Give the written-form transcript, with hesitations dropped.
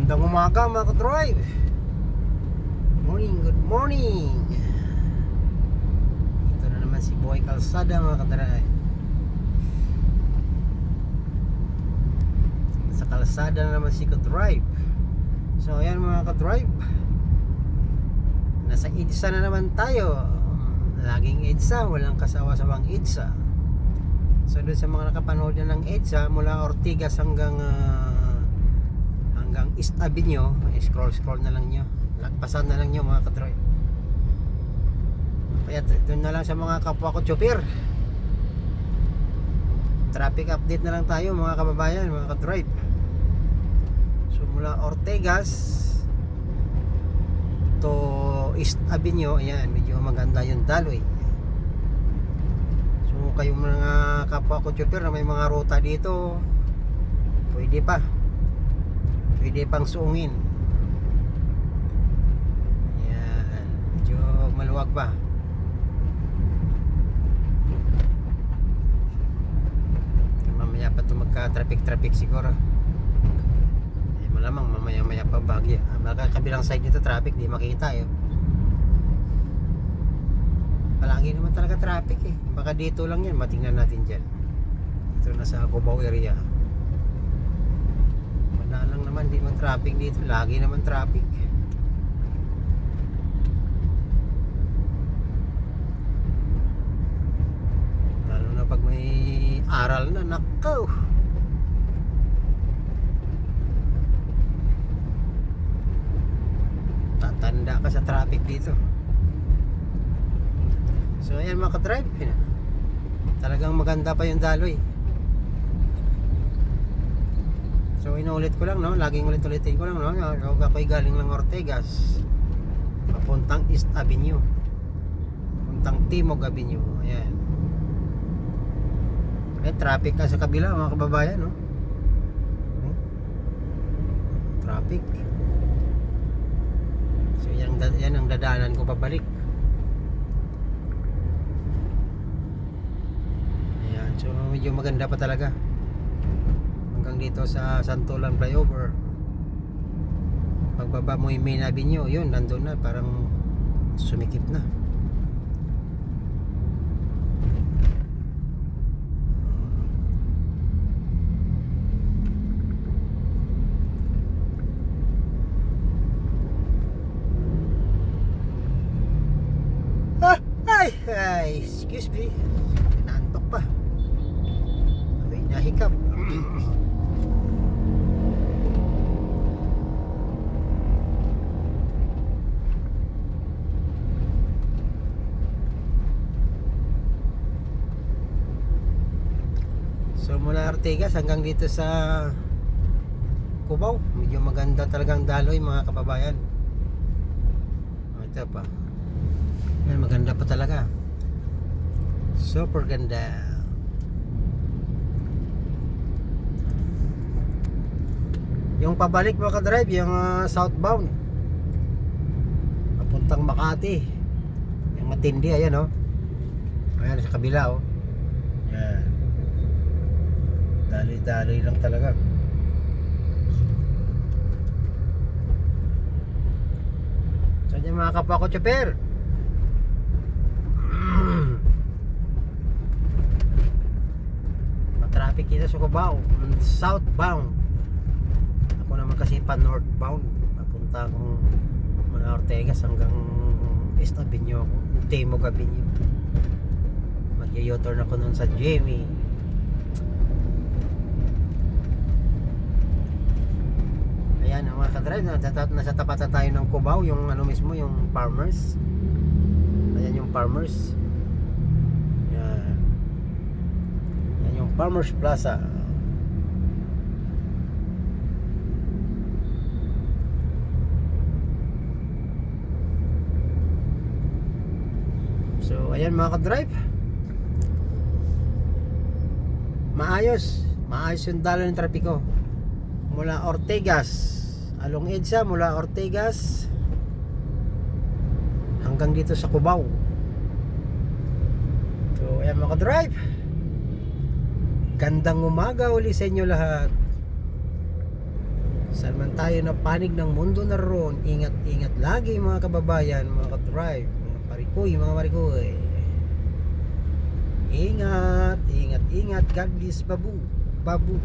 Magandang umaga mga ka-drive. Good morning. Ito na naman si Boy Calzada mga ka-drive. Sa kalsada na naman si ka-drive. So ayan mga ka-drive, nasa EDSA na naman tayo. Laging EDSA, walang kasawa-sawang EDSA. So doon sa mga nakapanood na ng EDSA, mula Ortigas hanggang East Avenue, scroll na lang nyo, lagpasan na lang nyo mga ka-drive. Kaya doon na lang sa mga kapwa ko chopper, traffic update na lang tayo mga kababayan, mga ka-drive. So mula Ortigas to East Avenue, ayan, medyo maganda yung daloy. So kayong mga kapwa ko chopper na may mga ruta dito, pwede pang suungin. Ayan, medyo maluwag pa. Mamaya pa ito magka-traffic siguro. Malamang mamaya pa bagya. Kabilang side dito traffic, di makita yun. Palagi naman talaga traffic eh. Baka dito lang yan, matingnan natin dyan. Dito na sa Cubao area. Wala lang naman, di man traffic dito. Lagi naman traffic. Lalo na pag may aral na, nakaw. Tatanda ka sa traffic dito. So ayan mga ka-drive, talagang maganda pa yung daloy. So inuulit ko lang, no, laging ulit-ulitin ko lang, no, ako'y galing lang Ortigas papuntang East Avenue, papuntang Timog Avenue. Ayan, traffic ka sa kabila mga kababayan, no? Traffic. So yan ang dadaanan ko pabalik. Ayan, so medyo maganda pa talaga hanggang dito sa Santolan Flyover. Pagbaba mo yung Main Avenue, yun, nandun na, parang sumikip na. Ay, excuse me, naantok pa, ako'y nahikap. So mula Ortigas hanggang dito sa Cubao, medyo maganda talagang daloy mga kababayan. Ito pa, yan, maganda pa talaga, super ganda. Yung pabalik mga ka-drive, yung southbound papuntang Makati, yung matindi, ayan, oh. Ayan sa kabila, oh. Yan, daloy lang talaga. So yan mga kapwa ko chopper, matraffic dito sa Cubao southbound. Ako naman kasi pa northbound, papunta akong mula Ortigas hanggang East Avenue, Timog Avenue. Mag-u-turn ako nun sa Jamie. Ayan mga ka-drive, nasa tapat na tayo ng Cubao, yung ano mismo, yung Farmers. Ayan yung Farmers. Yan, yan yung Farmers Plaza. So ayan mga ka-drive, maayos yung daloy ng trapiko mula Ortigas along EDSA, mula Ortigas hanggang dito sa Cubao. So ayan mga ka-drive, gandang umaga uli sa inyo lahat. Sana saan man tayo na panig ng mundo naroon, ingat-ingat lagi mga kababayan, mga ka-drive, mga parikoy, mga marikoy. Ingat, ingat, ingat. God bless, babu. Babu.